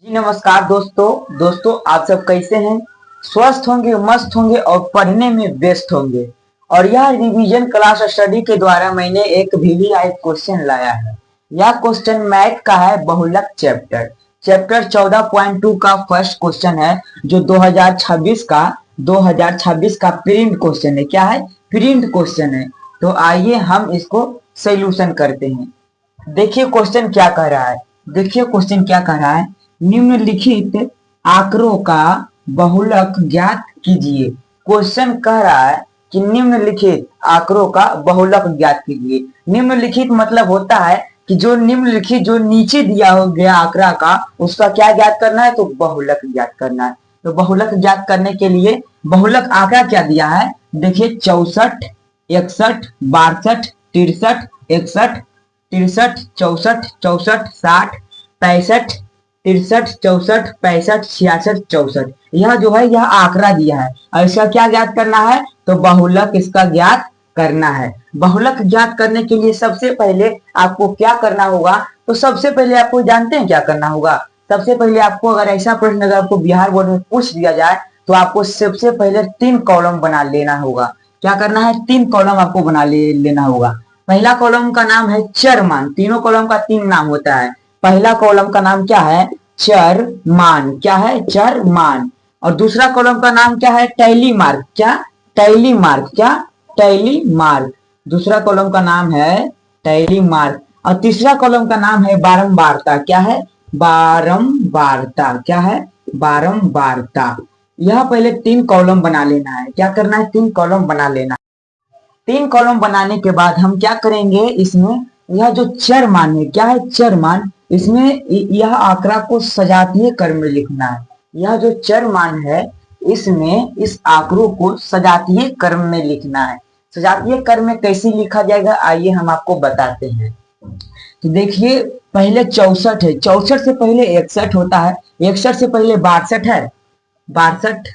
जी नमस्कार दोस्तों आप सब कैसे हैं। स्वस्थ होंगे, मस्त होंगे और पढ़ने में व्यस्त होंगे। और यह रिवीजन क्लास स्टडी के द्वारा मैंने एक VVI क्वेश्चन लाया है। यह क्वेश्चन मैथ का है, बहुलक चैप्टर चैप्टर 14.2 का फर्स्ट क्वेश्चन है, जो 2026 का प्रिंट क्वेश्चन है। क्या है? प्रिंट क्वेश्चन है। तो आइए हम इसको सोल्यूशन करते हैं। देखिए क्वेश्चन क्या कह रहा है। निम्नलिखित आंकड़ों का बहुलक ज्ञात कीजिए। क्वेश्चन कह रहा है कि निम्नलिखित आंकड़ों का बहुलक ज्ञात कीजिए। निम्नलिखित मतलब होता है कि जो निम्नलिखित, जो नीचे दिया हो गया आंकड़ा का, उसका क्या ज्ञात करना है? तो बहुलक ज्ञात करना है। तो बहुलक ज्ञात करने के लिए बहुलक आंकड़ा क्या दिया है? देखिए 64, 61, 62, 63, 61, 63, 64, 64, 60, 65, 63, 64, 65, 66, 64। यह जो है यह आंकड़ा दिया है और इसका क्या ज्ञात करना है? तो बहुलक इसका ज्ञात करना है। बहुलक ज्ञात करने के लिए सबसे पहले आपको क्या करना होगा? तो सबसे पहले आपको जानते हैं क्या करना होगा? सबसे पहले आपको, अगर ऐसा प्रश्न अगर आपको बिहार बोर्ड में पूछ दिया जाए, तो आपको सबसे पहले 3 कॉलम बना लेना होगा। क्या करना है? 3 कॉलम आपको बना लेना होगा। पहला कॉलम का नाम है चर मान। तीनों कॉलम का 3 नाम होता है। पहला कॉलम का नाम क्या है? चर मान। क्या है? चर मान। और दूसरा कॉलम का नाम क्या है? Tally mark. क्या? Tally mark. क्या? Tally mark. दूसरा कॉलम का नाम है टैली मार्क। और तीसरा कॉलम का नाम है बारंबारता। क्या है? बारंबारता। क्या है? बारंबारता। यह पहले 3 कॉलम बना लेना है। क्या करना है? 3 कॉलम बना लेना। 3 कॉलम बनाने के बाद हम क्या करेंगे? इसमें यह जो चर मान है, क्या है? चर मान। इसमें यह आंकड़ा को सजातीय क्रम में लिखना है। यह जो चर मान है, इसमें इस आंकड़ों को सजातीय क्रम में लिखना है। सजातीय क्रम में कैसे लिखा जाएगा, आइए हम आपको बताते हैं। तो देखिए, पहले 64 है। 64 से पहले 61 होता है। 61 से पहले 62 है। 62,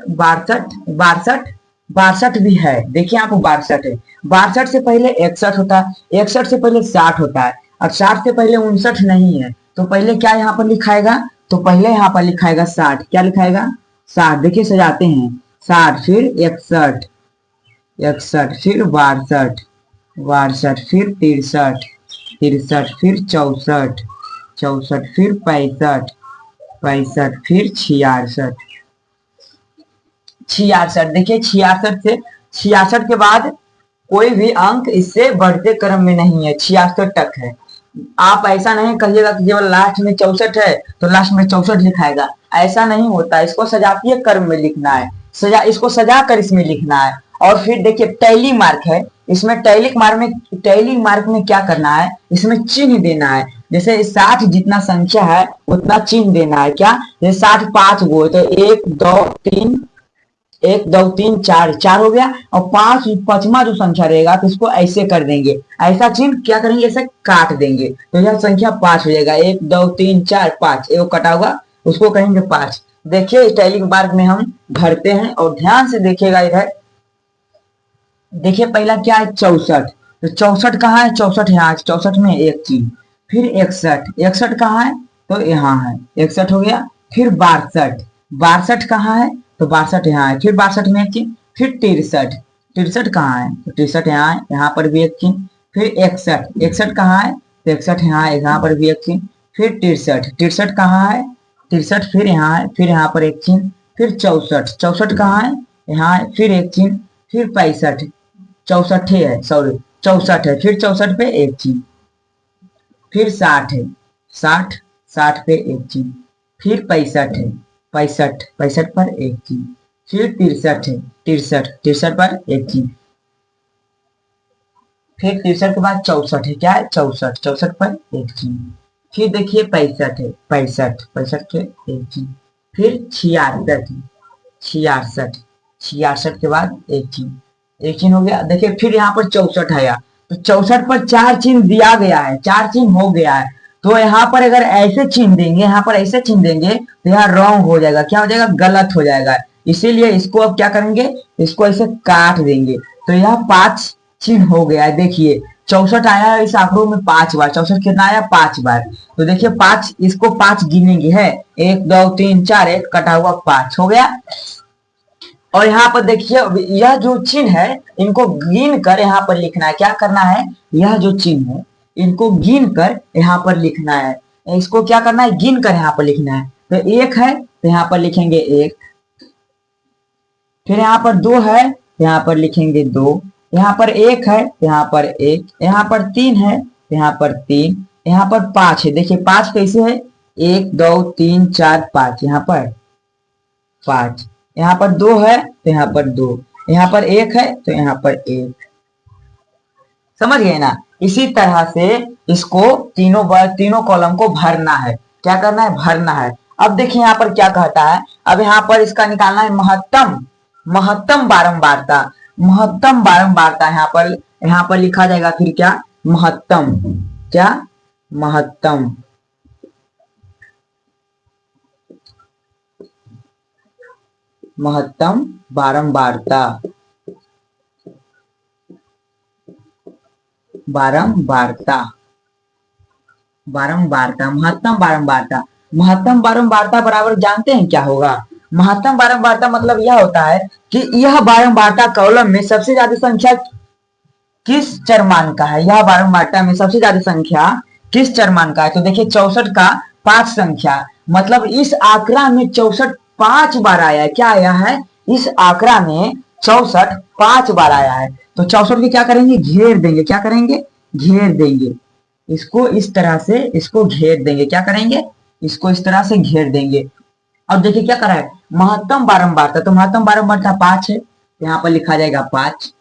62, 62, 62 भी है। देखिए आप, 62 है। 62 से पहले 61 होता है। 61 से पहले 60 होता है। और 60 से पहले 59 नहीं है। तो पहले क्या यहाँ पर लिखाएगा? तो पहले यहाँ पर लिखाएगा 60। क्या लिखाएगा? 60। देखिए सजाते हैं। 60, फिर 61, 61, फिर 62, 62, फिर 63, 63, फिर 64, 64, फिर 65, 65, फिर 66, 66। देखिए 66 से 66 के बाद कोई भी अंक इससे बढ़ते क्रम में नहीं है। 66 तक है। आप ऐसा नहीं कहिएगा कि केवल लास्ट में 64 है तो लास्ट में 64 लिखाएगा। ऐसा नहीं होता। इसको सजातीय क्रम में लिखना है। इसको सजा कर इसमें लिखना है। और फिर देखिए टैली मार्क है। इसमें टैली मार्क में क्या करना है? इसमें चिन्ह देना है। जैसे 60 जितना संख्या है उतना चिन्ह देना है। क्या? जैसे 60 5 गो, तो 1 2 3, 1 2 3 4, 4 हो गया। और 5 5वां जो संख्या रहेगा तो इसको ऐसे कर देंगे। ऐसा चिन्ह क्या करेंगे? ऐसे काट देंगे तो यह संख्या 5 हो जाएगा। 1 2 3 4 5, एक कटा हुआ उसको कहेंगे 5। देखिए टैली मार्क में हम भरते हैं और ध्यान से देखिएगा इधर। देखिए पहला क्या है? 64। तो 64 कहाँ है? 64 यहाँ। 64 में एक चिन्ह। फिर 61, 61 कहाँ है? तो यहाँ है। 61 हो गया। फिर 62, 62 कहाँ है? तो 62 यहाँ है। फिर 62 में एक चिन्ह। फिर 63, 63 कहाँ है? तो 63 यहाँ है। यहाँ पर भी एक चिन्ह। फिर 61, 61 कहाँ है? तो 61 यहाँ है। यहाँ पर भी एक चिन्ह। फिर 63, 63 कहाँ है? 63 फिर यहाँ है। फिर यहाँ पर एक चिन्ह। फिर 64, 64 कहाँ है? यहाँ है। फिर एक चिन्ह। फिर 65, 64 है, सॉरी 64 है। फिर 64 पे एक चिन्ह। फिर 60 है। 60, 60 पे एक चिन्ह। फिर 65 है। 65, 65 पर एक चिन्ह। फिर 63 है। 63, 63 पर एक चिन्ह। फिर 63 के बाद 64 है। क्या है? 64, 64 पर एक चिन्ह। फिर देखिए 65 है। 65, 65 पे एक चिन्ह। फिर 66 है। 66, 66 के बाद एक चिन्ह। एक चिन्ह हो गया। देखिए फिर यहाँ पर 64 आया। तो 64 पर 4 चिन्ह दिया गया है। 4 चिन्ह हो गया है। तो यहाँ पर अगर ऐसे चिन्ह देंगे, यहाँ पर ऐसे चिन्ह देंगे तो यहाँ रॉन्ग हो जाएगा। क्या हो जाएगा? गलत हो जाएगा। इसीलिए इसको अब क्या करेंगे? इसको ऐसे काट देंगे। तो यह 5 चिन्ह हो गया है। देखिए 64 आया इस आंकड़ों में 5 बार, 64 कितना आया 5 बार। तो देखिए 5, इसको 5 गिनेंगे है, 1 2 3 4, एक कटा हुआ 5 हो गया। और यहाँ पर देखिए यह जो चिन्ह है इनको गिन कर यहाँ पर लिखना है, क्या करना है, यह जो चिन्ह है इनको गिन कर यहाँ पर लिखना है, इसको क्या करना है, गिन कर यहाँ पर लिखना है। तो एक है तो यहाँ पर लिखेंगे 1, फिर यहाँ पर 2 है तो यहाँ पर लिखेंगे 2, यहाँ पर 1 है तो यहाँ पर 1, यहाँ पर 3 है तो यहाँ पर 3, यहाँ पर 5 है। देखिए 5 कैसे है, 1 2 3 4 5, यहाँ पर 5, यहाँ पर 2 है तो यहाँ पर 2, यहाँ पर 1 है तो यहाँ पर 1। समझ गए ना। इसी तरह से इसको तीनों कॉलम को भरना है, क्या करना है, भरना है। अब देखिए यहाँ पर क्या कहता है, अब यहाँ पर इसका निकालना है महत्तम बारंबारता। महत्तम बारंबारता यहाँ पर लिखा जाएगा, फिर क्या, महत्तम, क्या, महत्तम बारंबारता, महत्तम बारंबारता बराबर जानते हैं क्या होगा। महत्तम बारंबारता मतलब यह होता है कि यह बारंबारता कॉलम में सबसे ज्यादा संख्या किस चरमान का है, यह बारंबारता में सबसे ज्यादा संख्या किस चरमान का है। तो देखिए 64 का 5 संख्या, मतलब इस आंकड़ा में 64 5 बार आया है, क्या आया है, इस आंकड़ा में 64 5 बार आया है। तो 64 की क्या करेंगे, घेर देंगे, क्या करेंगे, घेर देंगे, इसको इस तरह से इसको घेर देंगे, क्या करेंगे, इसको इस तरह से घेर देंगे। अब देखिए क्या करा है, महत्तम बारंबारता, तो महत्तम बारंबारता 5 है, यहाँ पर लिखा जाएगा 5।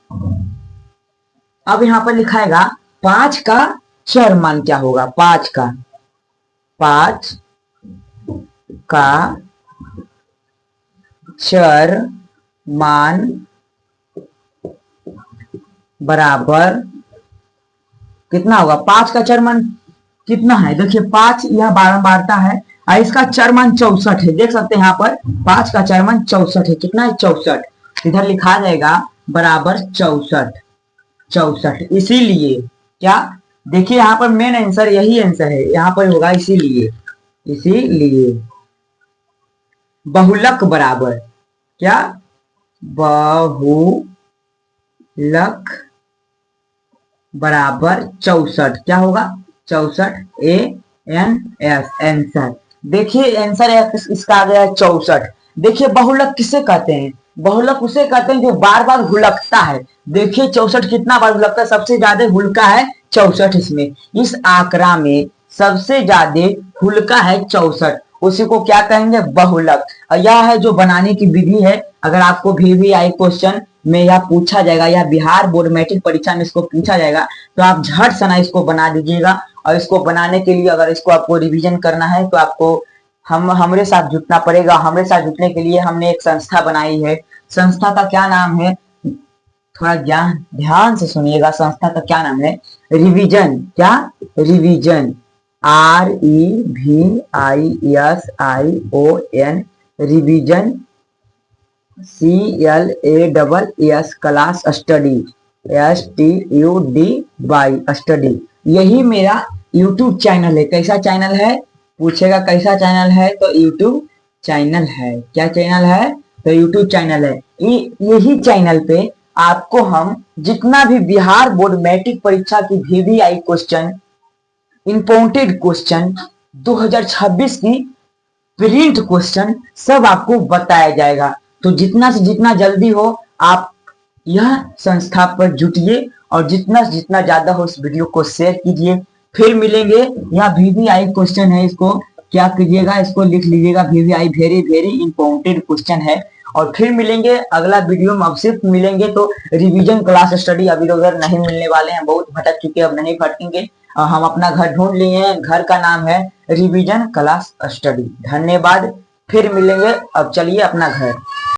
अब यहाँ पर लिखाएगा 5 का चर मान क्या होगा, 5 का चर मान बराबर कितना होगा, 5 का चर मान कितना है, देखिए 5 यह बारंबारता है और इसका चर मान 64 है, देख सकते हैं यहाँ पर 5 का चर मान 64 है, कितना है 64, इधर लिखा जाएगा बराबर 64। इसीलिए क्या, देखिए यहाँ पर मेन आंसर यही आंसर है, यहाँ पर होगा इसीलिए बहुलक बराबर क्या, बहुलक बराबर 64, क्या होगा 64, ANS आंसर। देखिए आंसर इसका आ गया 64। देखिए बहुलक किसे कहते हैं, बहुलक उसे कहते हैं जो बार बार हुलकता है। देखिए 64 कितना बार हुलकता है, सबसे ज्यादा हुलका है 64, इसमें इस आंकड़ा में सबसे ज्यादा हुलका है 64, उसी को क्या कहेंगे, बहुलक। और यह है जो बनाने की विधि है, अगर आपको VVI क्वेश्चन में यह पूछा जाएगा या बिहार बोर्ड मैट्रिक परीक्षा में इसको पूछा जाएगा तो आप झट सना इसको बना दीजिएगा। और इसको बनाने के लिए अगर इसको आपको रिवीजन करना है तो आपको हमारे साथ जुटना पड़ेगा। हमारे साथ जुटने के लिए हमने एक संस्था बनाई है, संस्था का क्या नाम है, थोड़ा ध्यान से सुनिएगा, संस्था का क्या नाम है, रिवीजन, क्या, revision, REVISION, revision, CLASS class study, STUDY study. यही मेरा YouTube चैनल है। कैसा चैनल है पूछेगा, कैसा चैनल है, तो YouTube चैनल है। क्या चैनल है, तो YouTube चैनल है। यही चैनल पे आपको हम जितना भी बिहार बोर्ड मैट्रिक परीक्षा की VVI क्वेश्चन, इंपोर्टेड क्वेश्चन, 2026 की प्रिंट क्वेश्चन सब आपको बताया जाएगा। तो जितना से जितना जल्दी हो आप यह संस्था पर जुटिए और जितना से जितना ज्यादा हो इस वीडियो को शेयर कीजिए। फिर मिलेंगे, यहाँ VVI क्वेश्चन है, इसको क्या कीजिएगा, इसको लिख लीजिएगा, VVI वेरी इंपॉर्टेंट क्वेश्चन है। और फिर मिलेंगे अगला वीडियो में, अब सिर्फ मिलेंगे तो रिवीजन क्लास स्टडी। अभी तो उधर नहीं मिलने वाले हैं, बहुत भटक चुके, अब नहीं भटकेंगे। हम अपना घर ढूंढ लिए हैं, घर का नाम है रिवीजन क्लास स्टडी। धन्यवाद, फिर मिलेंगे, अब चलिए अपना घर।